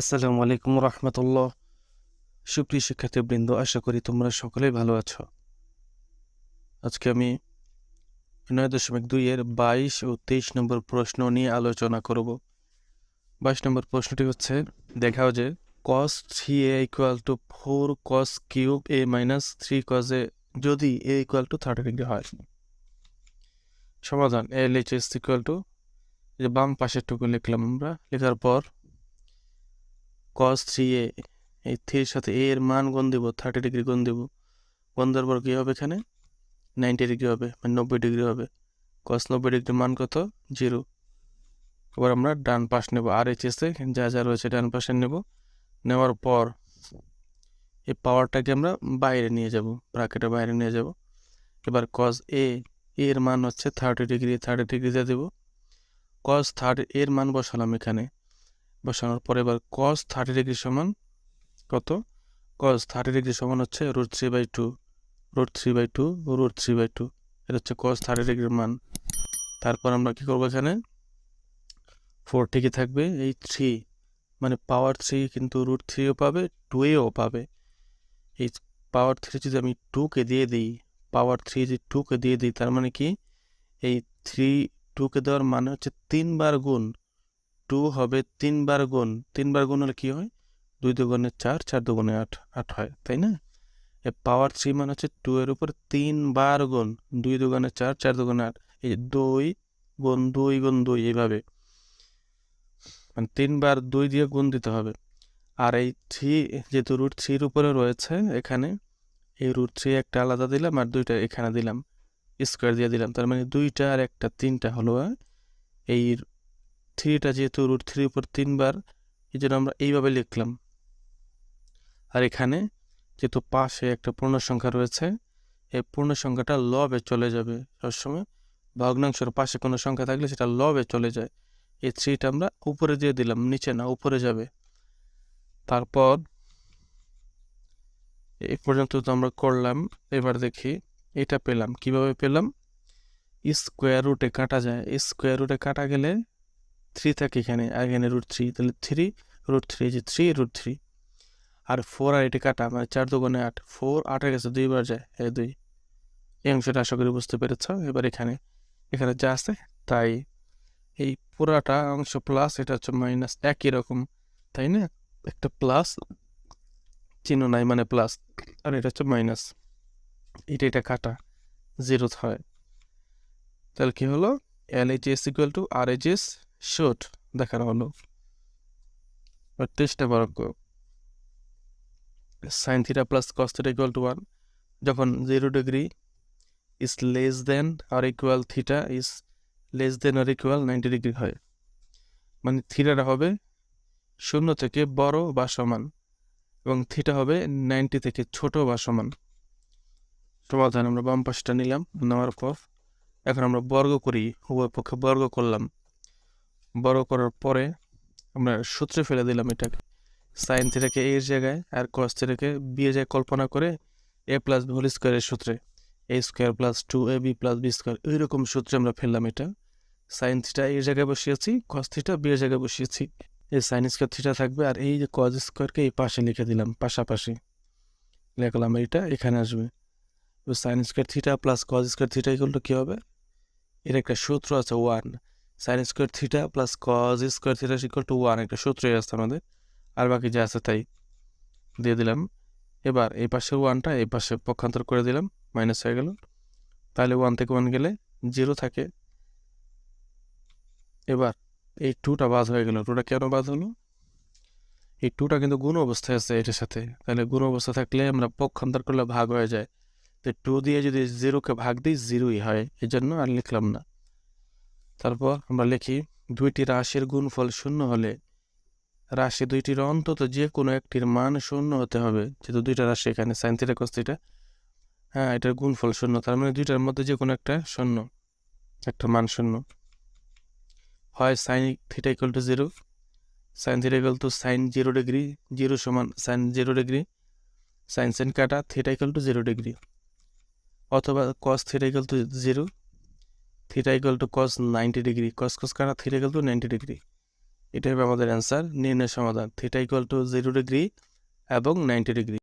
আসসালামু আলাইকুম রহমতুল্লাহ। সুপ্রিয় শিক্ষার্থীবৃন্দ, আশা করি তোমরা সকলেই ভালো আছো। আজকে আমি 9.2 এর 22 ও 23 নম্বর প্রশ্ন নিয়ে আলোচনা করব। 22 নম্বর প্রশ্নটি হচ্ছে, দেখাও যে cos 3a equal to 4 cos cube a minus 3 cos a যদি a ইকুয়াল টু 30 ডিগ্রি হয়। সমাধান LHS ইকুয়াল টু, যে বাম পাশেরটুকু লিখলাম আমরা, লেখার পর cos 3a, এই 3 সাথে a এর মান গুণ দেব, 30 ডিগ্রি গুণ দেব। গুণ দেওয়ার পর কী হবে, এখানে 90 ডিগ্রি হবে, মানে 90 ডিগ্রি হবে। cos 90 ডিগ্রির মান কত? 0। এবার আমরা ডান পাশ নেব, RHS-এ যা যা রয়েছে ডান পাশে নেব। নেওয়ার পর এই পাওয়ারটাকে আমরা বাইরে নিয়ে যাব, ব্র্যাকেটের বাইরে নিয়ে যাব। এবার cos a এর মান হচ্ছে 30 ডিগ্রি, 30 ডিগ্রিতে দেব। cos 30 এর মান বসালাম এখানে। বসানোর পর এবার cos 30 ডিগ্রি সমান কত? cos 30 ডিগ্রি সমান হচ্ছে √3/2, √3/2, √3/2। এটা হচ্ছে cos 30 ডিগ্রির মান। তারপর আমরা কি করবো, এখানে 4 ঠিকই থাকবে, এই 3 মানে পাওয়ার 3 কিন্তু √3ও পাবে, 2ও পাবে। এই পাওয়ার 3 যদি আমি 2কে দিয়ে দিই, পাওয়ার 3 যদি 2কে দিয়ে দিই, তার মানে কি এই 3 2কে দেওয়ার মানে হচ্ছে 3 বার গুণ। 2 হবে 3 বার গুণ, 3 বার গুণ হলে কি হয়? 2 দুগুণে 4, 4 দুগুণে 8, 8 হয়, তাই না? এই পাওয়ার 3 মানে হচ্ছে 2 এর উপর 3 বার গুণ, 2 দুগুণে 4, 4 দুগুণে 8, এই 2 গুণ 2 গুণ 2, এইভাবে মানে 3 বার 2 দিয়ে গুণ দিতে হবে। আর এই 3 যেহেতু √3 উপরে রয়েছে, এখানে এই √3 একটা আলাদা দিলাম আর 2টা এখানে দিলাম, স্কোয়ার দিয়ে দিলাম। তার মানে 2টা আর একটা 3টা হলো। এই 3টা যেহেতু √3 উপর 3 বার, এই জন্য আমরা এইভাবে লিখলাম। আর এখানে যেহেতু পাশে একটা পূর্ণ সংখ্যা রয়েছে, এই পূর্ণ সংখ্যাটা লবে চলে যাবে। সবসময় ভগ্নাংশের পাশে কোনো সংখ্যা থাকলে সেটা লবে চলে যায়। এই 3টা আমরা উপরে দিয়ে দিলাম, নিচে না, উপরে যাবে। তারপর এই পর্যন্ত তো আমরা করলাম। এবার দেখি এটা পেলাম, কিভাবে পেলাম? স্কোয়ার রুটে কাটা যায়, স্কোয়ার রুটে কাটা গেলে 3 থাকে এখানে, আর এখানে √3, তাহলে 3 √3, যে 3 √3। আর 4 আর এটি কাটা, মানে 4 দুগুণে 8, 4 8-এর কাছে 2 বার যায়, 2। এই অংশটা আশা করি বুঝতে পেরেছ। এবার এখানে এখানে যা আছে তাই, এই পুরাটা অংশ প্লাস, এটা হচ্ছে মাইনাস, একই রকম, তাই না? একটা প্লাস চিহ্ন নাই মানে প্লাস, আর এটা হচ্ছে মাইনাস। এটা কাটা 0 হয়। তাহলে কি হলো? LHS equal to RHS short দেখানো হলো। টেস্টটা বড় sin theta plus cos theta equal to 1, যখন 0 degree is less than or equal theta is less than or equal 90 degree হয়, মানে থিটাটা হবে 0 থেকে বড় বা সমান এবং থিটা হবে 90 থেকে ছোট বা সমান। সমাধান আমরা বাম পাশটা নিলাম, নেওয়ার পর এখন আমরা বর্গ করি, উভয় পক্ষে বর্গ করলাম। বর্গ করার পরে আমরা সূত্রে ফেলে দিলাম এটাকে, সাইন থিটাকে এর জায়গায় আর কস থিটাকে বি এর জায়গায় কল্পনা করে a প্লাস বি হোল স্কোয়ারের সূত্রে a square plus 2ab plus b square, এইরকম সূত্রে আমরা ফেললাম এটা। সাইন থিটা এর জায়গায় বসিয়েছি, কস থিটা বি এর জায়গায় বসিয়েছি। এই সাইন স্কোয়ার থিটা থাকবে, আর এই যে কজ স্কোয়ারকে এই পাশে লিখে দিলাম, পাশাপাশি লিখলাম, এইটা এখানে আসবে। Sine square theta plus cos square theta equal to কী হবে? এর একটা সূত্র আছে 1, sine square theta plus cos square theta equal to 1, একটা সূত্রই আছে আমাদের। আর বাকি যা আছে তাই দিয়ে দিলাম। এবার এই পাশে 1টা এই পাশে পক্ষান্তর করে দিলাম, মাইনাস হয়ে গেল। তাহলে 1 থেকে 1 গেলে 0 থাকে। এবার এই 2টা বাদ হয়ে গেল। 2টা কেন বাদ হলো? এই 2টা কিন্তু গুণ অবস্থায় আছে এটার সাথে, তাহলে গুণ অবস্থা থাকলে আমরা পক্ষান্তর করলে ভাগ হয়ে যায়। তো 2 দিয়ে যদি 0কে ভাগ দিই 0ই হয়, এই জন্য আর লিখলাম না। তারপর আমরা লিখি, দুইটি রাশির গুণফল 0 হলে রাশি দুইটির অন্তত যে কোনো একটির মান 0 হতে হবে। যেহেতু দুইটা রাশি এখানে সাইন থিটা কস থিটা, হ্যাঁ, এটার গুণফল 0, তার মানে দুইটার মধ্যে যে কোনো একটা 0, একটা মান 0 হয়। Sine theta equal to 0, sine theta equal to sine 0 degree, 0 সমান সাইন 0 ডিগ্রি, সাইন সাইন কাটা থিটা ইকুয়াল টু 0 ডিগ্রি। অথবা cos theta equal to 0, theta equal to cos 90 degree, cos cos কাটা থিটা ইকুয়াল টু 90 ডিগ্রি। এটা হবে আমাদের answer. নির্ণয় সমাধান theta equal to 0 degree এবং 90 ডিগ্রি।